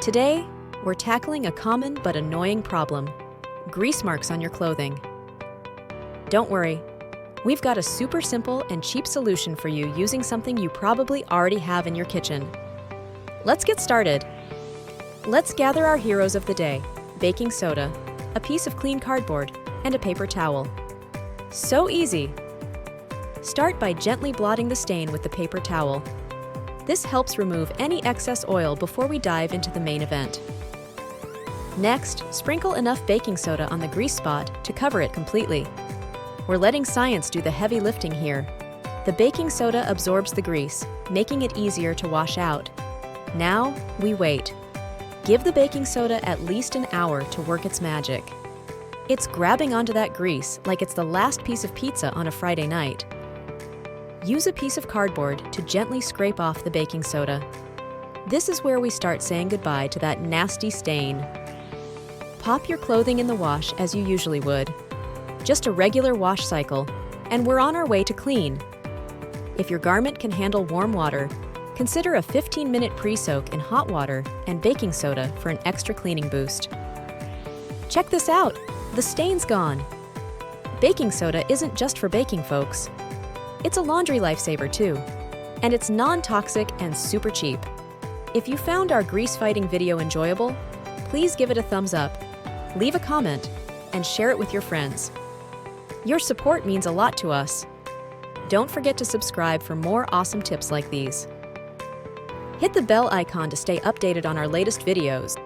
Today, we're tackling a common but annoying problem: grease marks on your clothing. Don't worry, we've got a super simple and cheap solution for you using something you probably already have in your kitchen. Let's get started. Let's gather our heroes of the day: baking soda, a piece of clean cardboard, and a paper towel. So easy! Start by gently blotting the stain with the paper towel. This helps remove any excess oil before we dive into the main event. Next, sprinkle enough baking soda on the grease spot to cover it completely. We're letting science do the heavy lifting here. The baking soda absorbs the grease, making it easier to wash out. Now, we wait. Give the baking soda at least an hour to work its magic. It's grabbing onto that grease like it's the last piece of pizza on a Friday night. Use a piece of cardboard to gently scrape off the baking soda. This is where we start saying goodbye to that nasty stain. Pop your clothing in the wash as you usually would. Just a regular wash cycle, and we're on our way to clean. If your garment can handle warm water, consider a 15-minute pre-soak in hot water and baking soda for an extra cleaning boost. Check this out! The stain's gone! Baking soda isn't just for baking, folks. It's a laundry lifesaver too, and it's non-toxic and super cheap. If you found our grease-fighting video enjoyable, please give it a thumbs up, leave a comment, and share it with your friends. Your support means a lot to us. Don't forget to subscribe for more awesome tips like these. Hit the bell icon to stay updated on our latest videos.